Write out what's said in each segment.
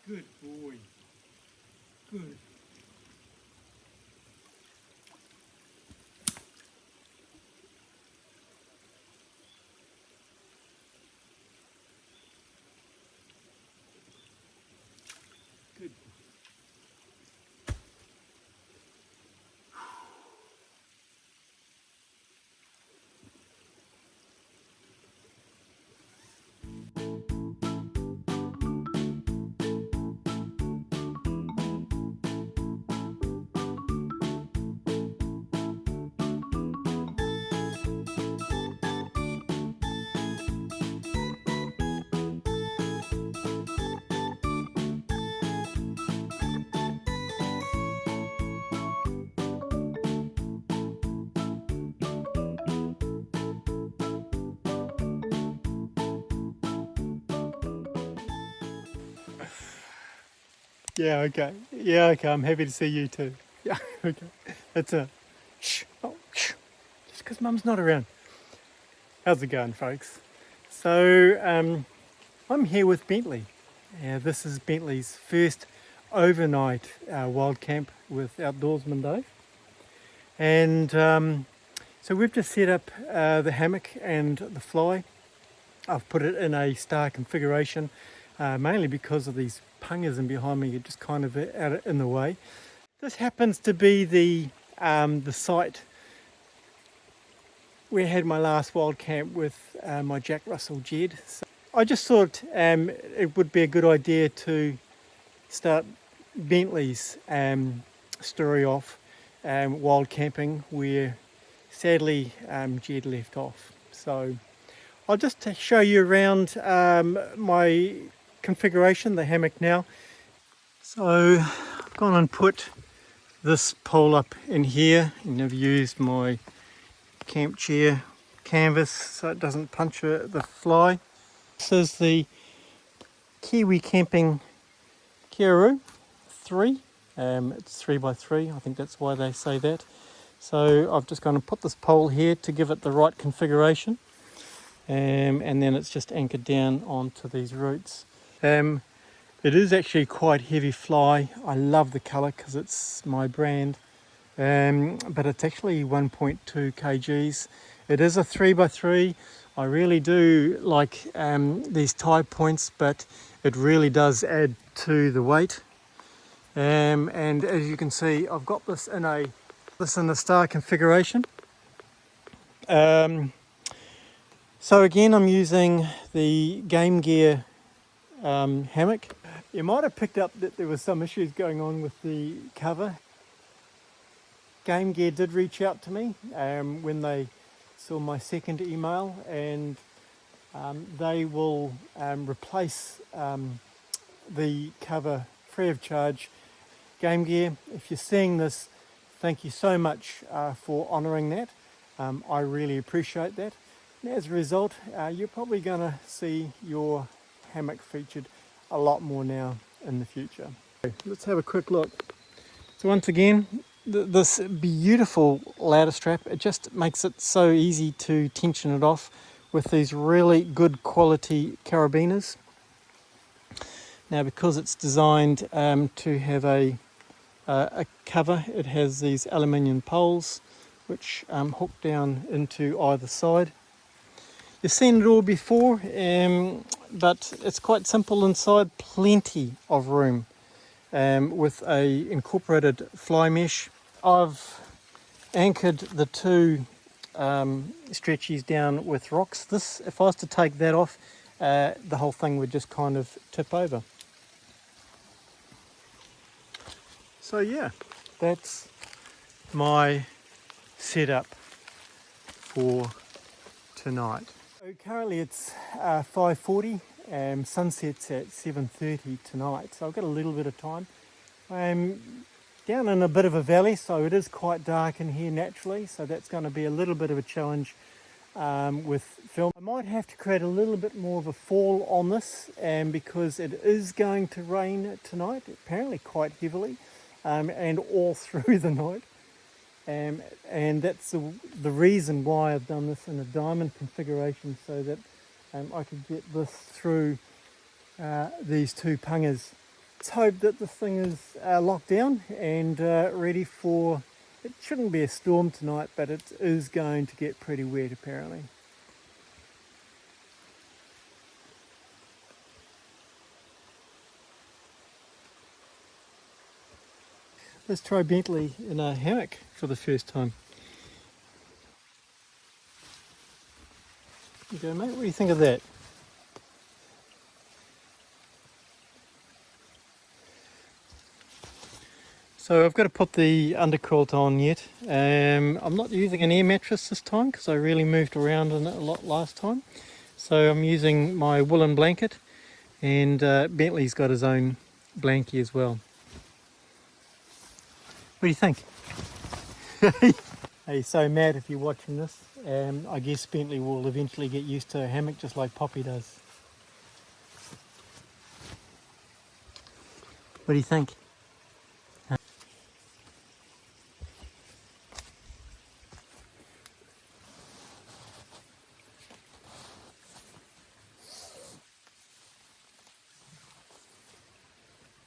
Good boy. Good. Good. Yeah, okay. Yeah, okay. I'm happy to see you too. Yeah, okay. That's a shh. Oh, shh. Just because Mum's not around. How's it going, folks? So, I'm here with Bentley. This is Bentley's first overnight wild camp with Outdoorsman Dave. And so we've just set up the hammock and the fly. I've put it in a star configuration, mainly because of these pungas in behind me, just kind of out in the way. This happens to be the site where I had my last wild camp with my Jack Russell Jed. So I just thought it would be a good idea to start Bentley's story off wild camping where sadly Jed left off. So I'll just show you around my configuration, the hammock now. So I've gone and put this pole up in here, and I've used my camp chair canvas so it doesn't puncture the fly. This is the Kiwi Camping Kiaru 3. It's 3x3, I think that's why they say that. So I've just gone and put this pole here to give it the right configuration. And then it's just anchored down onto these roots. It is actually quite heavy fly. I love the colour because it's my brand, but it's actually 1.2 kgs. It is a 3x3. I really do like these tie points, but it really does add to the weight. And as you can see, I've got this in a star configuration. So again, I'm using the Game Gear hammock. You might have picked up that there was some issues going on with the cover. Game Gear did reach out to me when they saw my second email, and they will replace the cover free of charge. Game Gear, if you're seeing this, thank you so much for honouring that. I really appreciate that. And as a result, you're probably going to see your hammock featured a lot more now in the future. Let's have a quick look. So once again, this beautiful ladder strap, it just makes it so easy to tension it off with these really good quality carabiners. Now, because it's designed to have a cover, it has these aluminium poles which hook down into either side. You've seen it all before, but it's quite simple inside. Plenty of room with a incorporated fly mesh. I've anchored the two stretchies down with rocks. This, if I was to take that off, the whole thing would just kind of tip over. So yeah, that's my setup for tonight. So currently it's 5:40, sunset's at 7:30 tonight, so I've got a little bit of time. I'm down in a bit of a valley, so it is quite dark in here naturally, so that's going to be a little bit of a challenge with film. I might have to create a little bit more of a fall on this because it is going to rain tonight, apparently quite heavily, and all through the night. And that's the reason why I've done this in a diamond configuration, so that I could get this through these two pungas Let's hope that this thing is locked down and ready for, it shouldn't be a storm tonight, but it is going to get pretty wet apparently. Let's try Bentley in a hammock for the first time. You go, mate, what do you think of that? So I've got to put the underquilt on yet. I'm not using an air mattress this time because I really moved around in it a lot last time. So I'm using my woolen blanket, and Bentley's got his own blankie as well. What do you think? Hey, so Matt, if you're watching this, I guess Bentley will eventually get used to a hammock just like Poppy does. What do you think?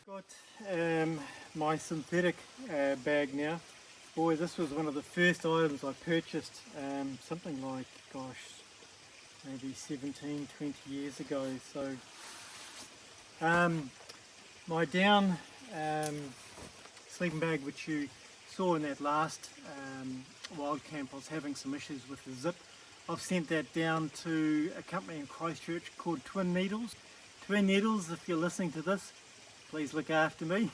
Got my synthetic bag now. Boy, this was one of the first items I purchased something like, gosh, maybe 17, 20 years ago. So my down sleeping bag, which you saw in that last wild camp, I was having some issues with the zip. I've sent that down to a company in Christchurch called Twin Needles. Twin Needles, if you're listening to this, please look after me.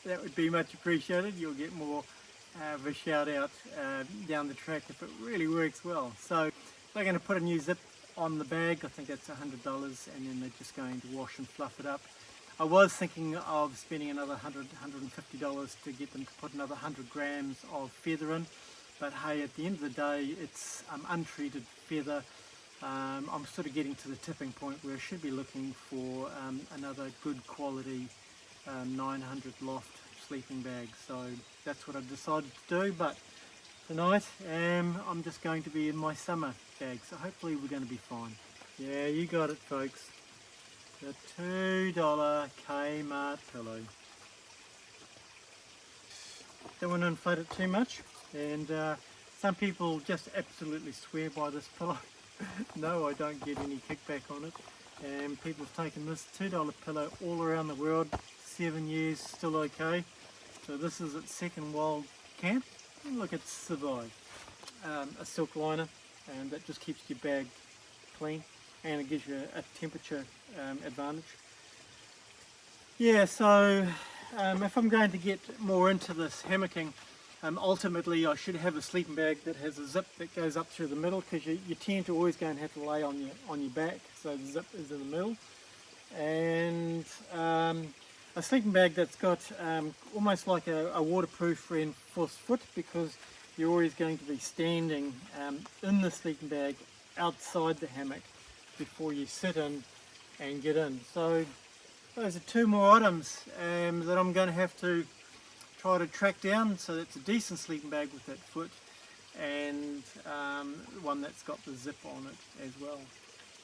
That would be much appreciated. You'll get more of a shout out down the track if it really works well. So they're going to put a new zip on the bag. I think that's $100, and then they're just going to wash and fluff it up. I was thinking of spending another $100, $150 to get them to put another 100 grams of feather in, but hey, at the end of the day, it's untreated feather. I'm sort of getting to the tipping point where I should be looking for another good quality 900 loft sleeping bag. So that's what I've decided to do. But tonight I'm just going to be in my summer bag, so hopefully we're going to be fine. Yeah, you got it, folks. The $2 Kmart pillow. Don't want to inflate it too much, and some people just absolutely swear by this pillow. No, I don't get any kickback on it. And people have taken this $2 pillow all around the world, 7 years, still okay. So this is its second wild camp, and look, it's survived. A silk liner, and that just keeps your bag clean, and it gives you a temperature advantage. Yeah, so if I'm going to get more into this hammocking, ultimately I should have a sleeping bag that has a zip that goes up through the middle, because you tend to always go and have to lay on your back, so the zip is in the middle. And a sleeping bag that's got almost like a waterproof reinforced foot, because you're always going to be standing in the sleeping bag outside the hammock before you sit in and get in. So those are two more items that I'm going to have to try to track down. So that's a decent sleeping bag with that foot, and one that's got the zip on it as well.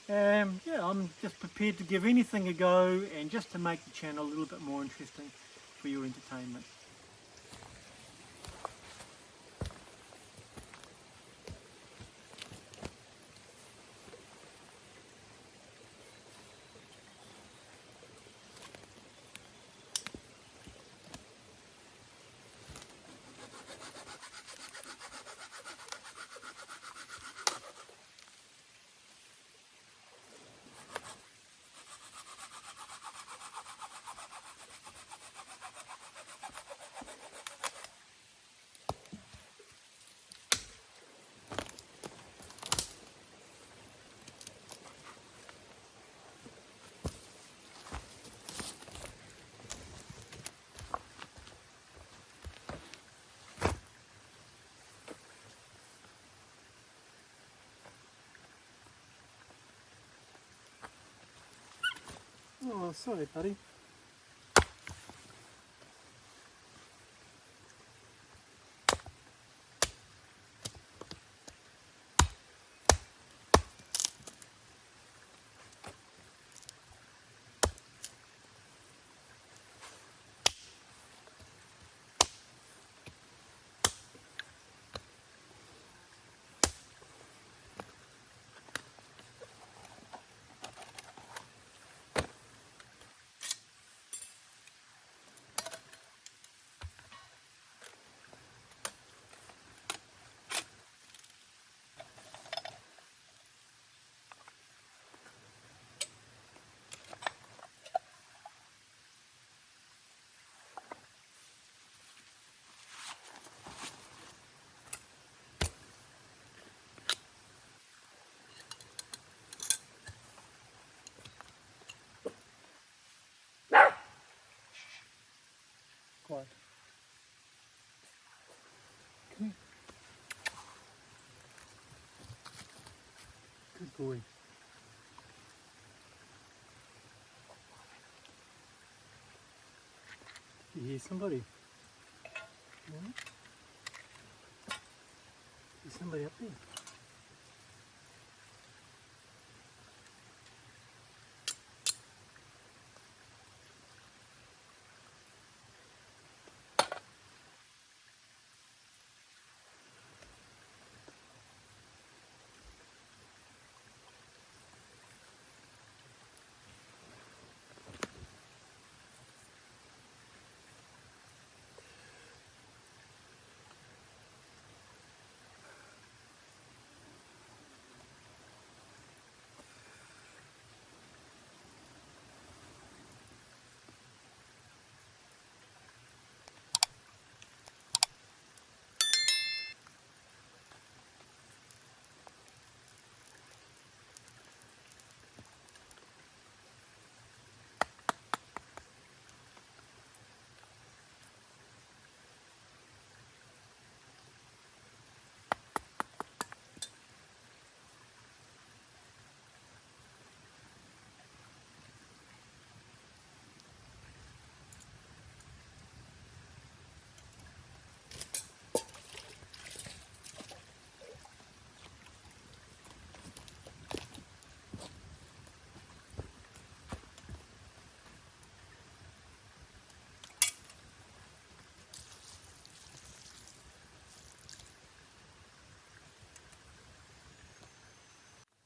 Yeah, I'm just prepared to give anything a go, and just to make the channel a little bit more interesting for your entertainment. Oh, sorry, buddy. quiet. Come here. Good boy. You hear somebody? Yeah? There's somebody up there.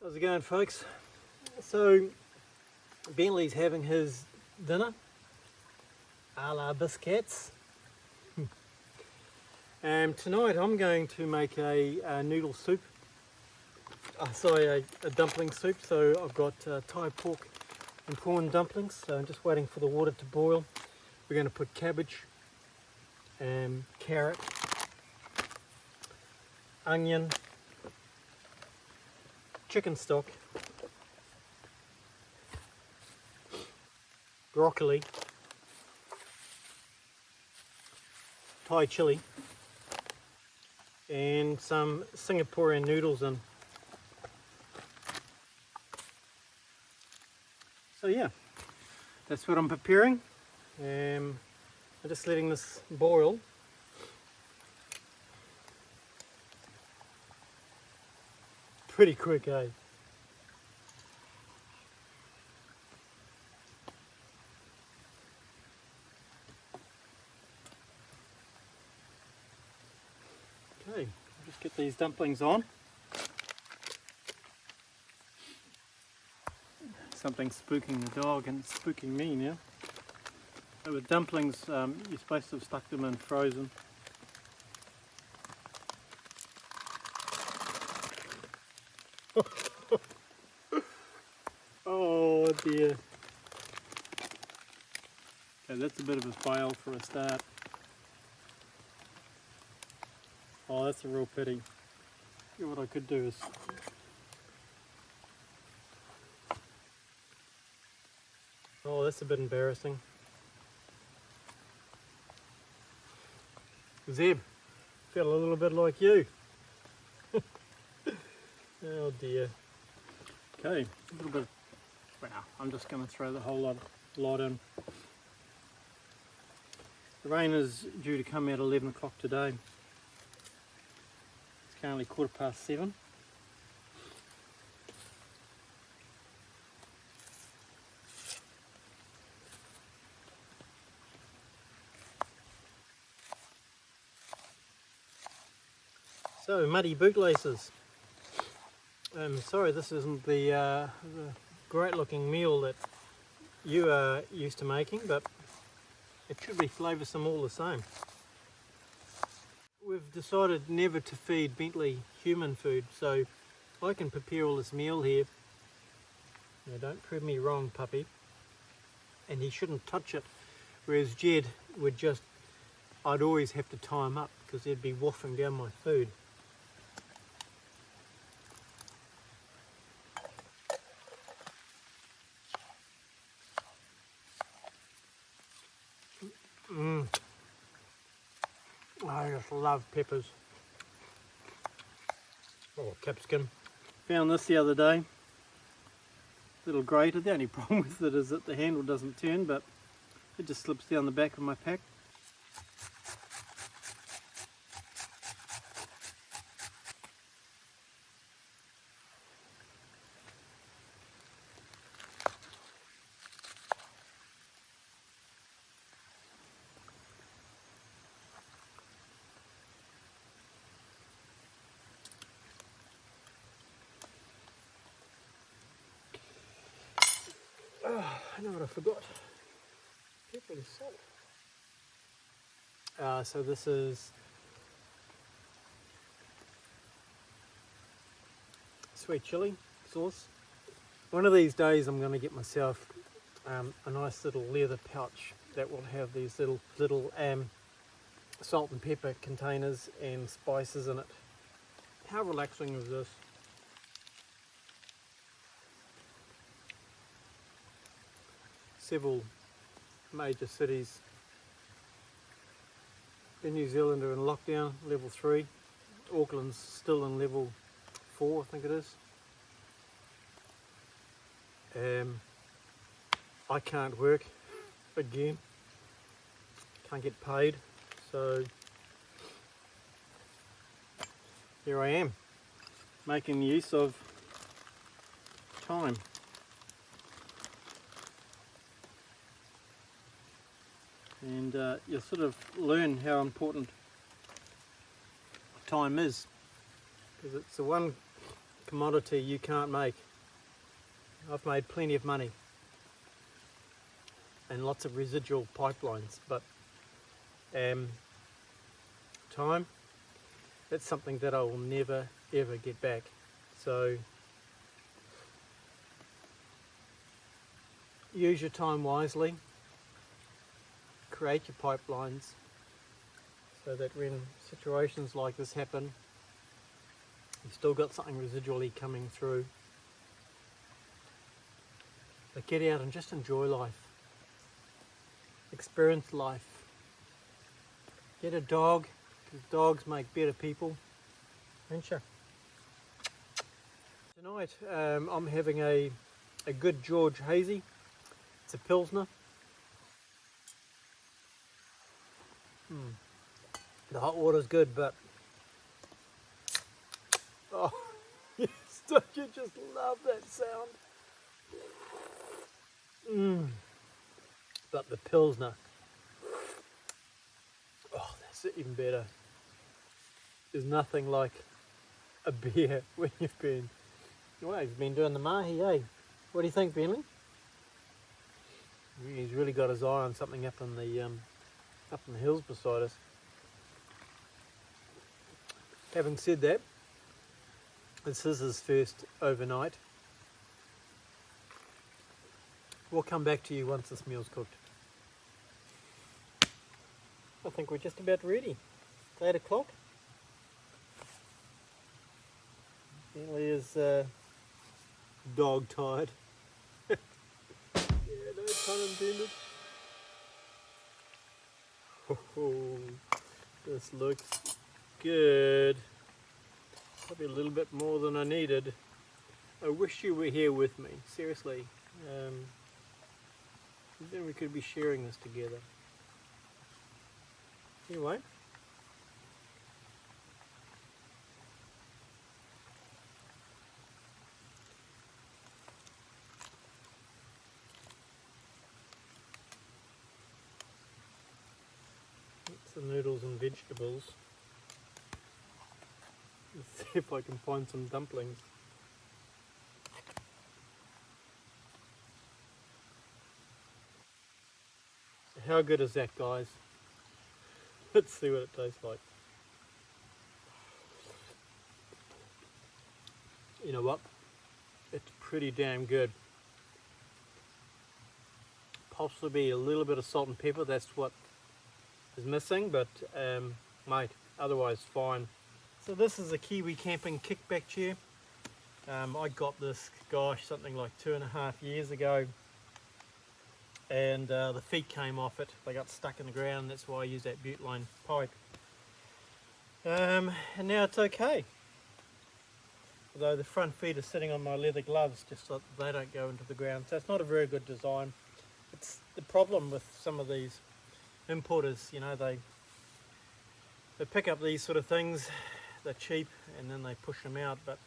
How's it going, folks? So Bentley's having his dinner a la biscuits. And tonight I'm going to make a noodle soup. A dumpling soup. So I've got Thai pork and prawn dumplings. So I'm just waiting for the water to boil. We're going to put cabbage, carrot, onion, chicken stock, broccoli, Thai chili, and some Singaporean noodles in. So yeah, that's what I'm preparing. I'm just letting this boil. Pretty quick, eh? Okay, I'll just get these dumplings on. Something's spooking the dog and it's spooking me now. So with dumplings, you're supposed to have stuck them in frozen. Oh dear. Okay, that's a bit of a fail for a start. Oh, that's a real pity. What I could do is... Oh, that's a bit embarrassing. Zeb, feel a little bit like you. Oh dear. Okay, a little bit. Wow, I'm just going to throw the whole lot in. The rain is due to come out 11 o'clock today. It's currently 7:15. So, muddy bootlaces. Sorry, this isn't the great looking meal that you are used to making, but it should be flavoursome all the same. We've decided never to feed Bentley human food, so I can prepare all this meal here. Now don't prove me wrong, puppy. And he shouldn't touch it, whereas Jed would just, I'd always have to tie him up because he'd be waffing down my food. I just love peppers. Oh, capsicum. Found this the other day. Little grater. The only problem with it is that the handle doesn't turn, but it just slips down the back of my pack. Oh, I know what I forgot. Pepper and salt. So this is sweet chili sauce. One of these days I'm going to get myself a nice little leather pouch that will have these little salt and pepper containers and spices in it. How relaxing is this? Several major cities in New Zealand are in lockdown, level 3. Auckland's still in level 4, I think it is. I can't work again, can't get paid, so here I am, making use of time. And you'll sort of learn how important time is, because it's the one commodity you can't make. I've made plenty of money and lots of residual pipelines, but time, it's something that I will never ever get back. So use your time wisely, create your pipelines so that when situations like this happen, you've still got something residually coming through. But get out and just enjoy life. Experience life. Get a dog, because dogs make better people. Don't you? Tonight I'm having a good George Hazy. It's a Pilsner. The hot water's good, but oh yes, don't you just love that sound? But the Pilsner, oh, that's even better. There's nothing like a beer when you've been, well, he's been doing the mahi, eh? What do you think, Bentley? He's really got his eye on something up in the hills beside us. Having said that, this is his first overnight. We'll come back to you once this meal's cooked. I think we're just about ready. It's 8 o'clock. Bentley is dog tired. Yeah, no pun intended. Oh, this looks good. Probably a little bit more than I needed. I wish you were here with me, seriously. Then we could be sharing this together. Anyway. That's the noodles and vegetables. Let's see if I can find some dumplings. How good is that, guys? Let's see what it tastes like. You know what? It's pretty damn good. Possibly a little bit of salt and pepper, that's what is missing, but mate, otherwise fine. So this is a Kiwi camping kickback chair. I got this, gosh, something like 2.5 years ago. And the feet came off it. They got stuck in the ground. That's why I use that butane pipe. And now it's okay. Although the front feet are sitting on my leather gloves just so that they don't go into the ground. So it's not a very good design. It's the problem with some of these importers, you know, they pick up these sort of things, they're cheap, and then they push them out. But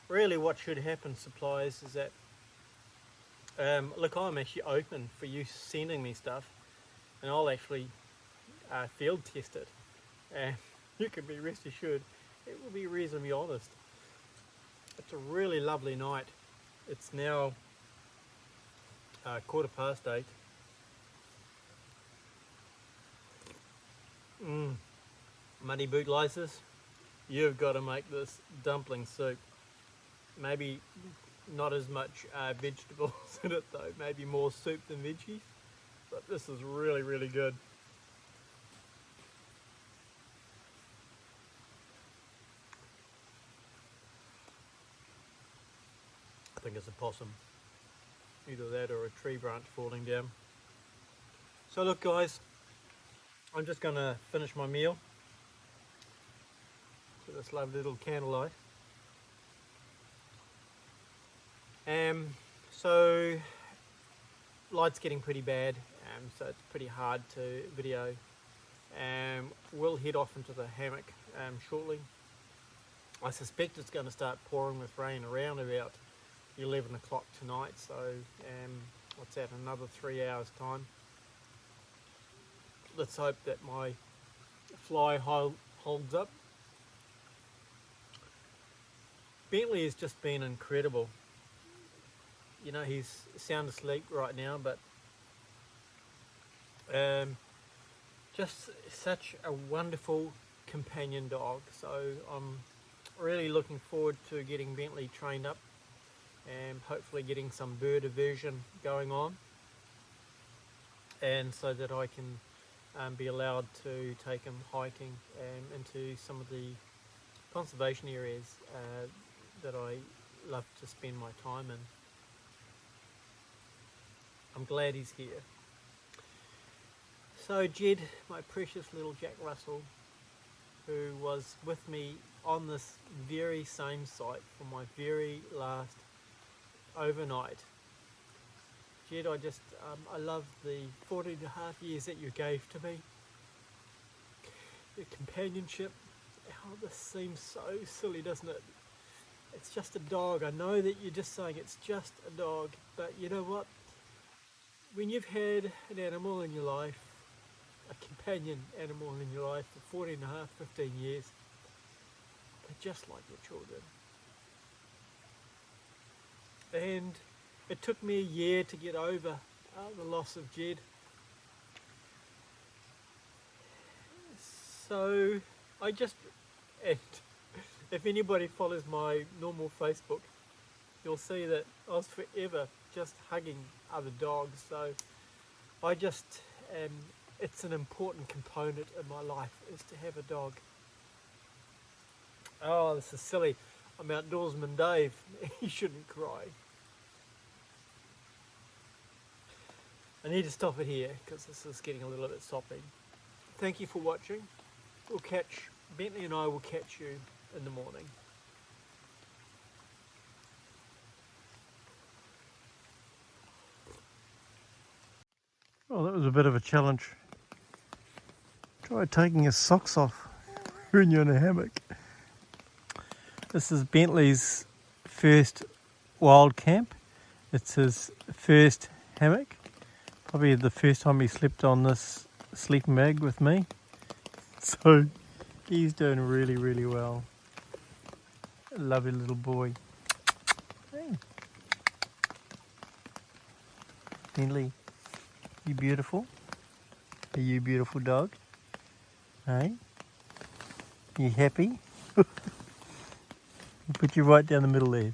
really what should happen, suppliers, is that look, I'm actually open for you sending me stuff, and I'll actually field test it, and you can be rest assured it will be reasonably honest. It's a really lovely night. It's now 8:15. Muddy boot laces, you've got to make this dumpling soup. Maybe not as much vegetables in it though, maybe more soup than veggies, but this is really, really good. I think it's a possum, either that or a tree branch falling down. So look guys, I'm just going to finish my meal with this lovely little candlelight. So light's getting pretty bad, so it's pretty hard to video. We'll head off into the hammock shortly. I suspect it's going to start pouring with rain around about 11 o'clock tonight, so what's that, another 3 hours time. Let's hope that my fly holds up. Bentley has just been incredible. You know, he's sound asleep right now, but just such a wonderful companion dog. So I'm really looking forward to getting Bentley trained up and hopefully getting some bird aversion going on, and so that I can be allowed to take him hiking into some of the conservation areas that I love to spend my time in. I'm glad he's here. So Jed, my precious little Jack Russell, who was with me on this very same site for my very last overnight. Jed, I love the 14 and a half years that you gave to me. Your companionship. Oh, this seems so silly, doesn't it? It's just a dog. I know that you're just saying it's just a dog, but you know what? When you've had an animal in your life, a companion animal in your life for 14 and a half, 15 years, they're just like your children. And it took me a year to get over the loss of Jed. So and if anybody follows my normal Facebook, you'll see that I was forever just hugging other dogs. So it's an important component in my life, is to have a dog. Oh, this is silly. I'm Outdoorsman Dave. You shouldn't cry. I need to stop it here because this is getting a little bit soppy. Thank you for watching. Bentley and I will catch you in the morning. Well, that was a bit of a challenge. Try taking his socks off when you're in a hammock. This is Bentley's first wild camp. It's his first hammock. Probably the first time he slept on this sleeping bag with me. So he's doing really, really well. Lovely little boy. Hey. Bentley, you beautiful? Are you a beautiful dog? Hey? You happy? Put you right down the middle there.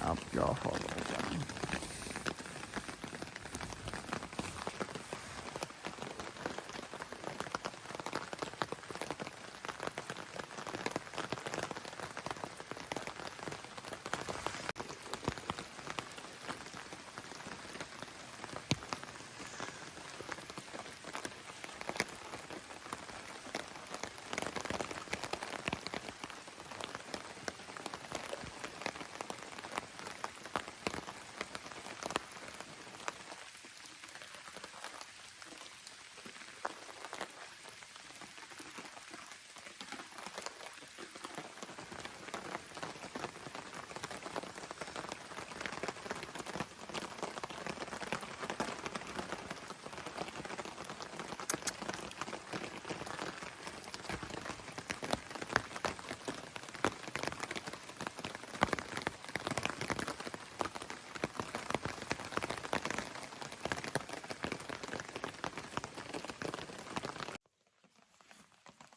Up your hole.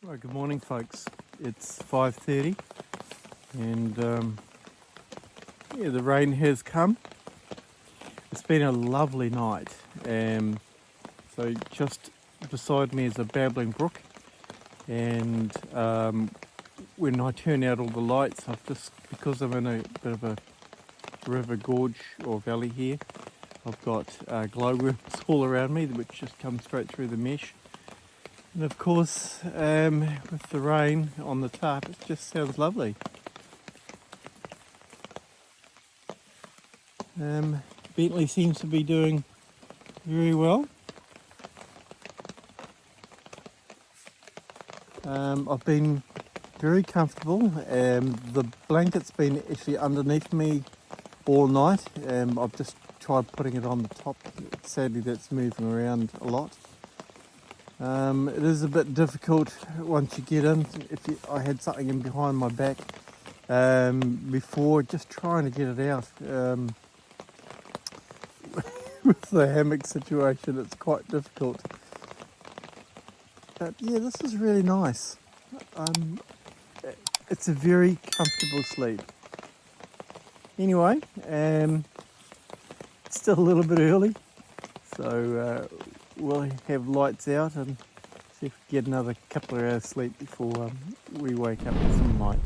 Well, good morning, folks. It's 5:30, and yeah, the rain has come. It's been a lovely night. So just beside me is a babbling brook, and when I turn out all the lights, because I'm in a bit of a river gorge or valley here, I've got glowworms all around me, which just come straight through the mesh. And of course, with the rain on the tarp, it just sounds lovely. Bentley seems to be doing very well. I've been very comfortable. The blanket's been actually underneath me all night. I've just tried putting it on the top. Sadly, that's moving around a lot. It is a bit difficult once you get in. I had something in behind my back before, just trying to get it out. With the hammock situation, it's quite difficult. But yeah, this is really nice. It's a very comfortable sleep. Anyway, it's still a little bit early, so we'll have lights out and see if we can get another couple of hours sleep before we wake up with some light.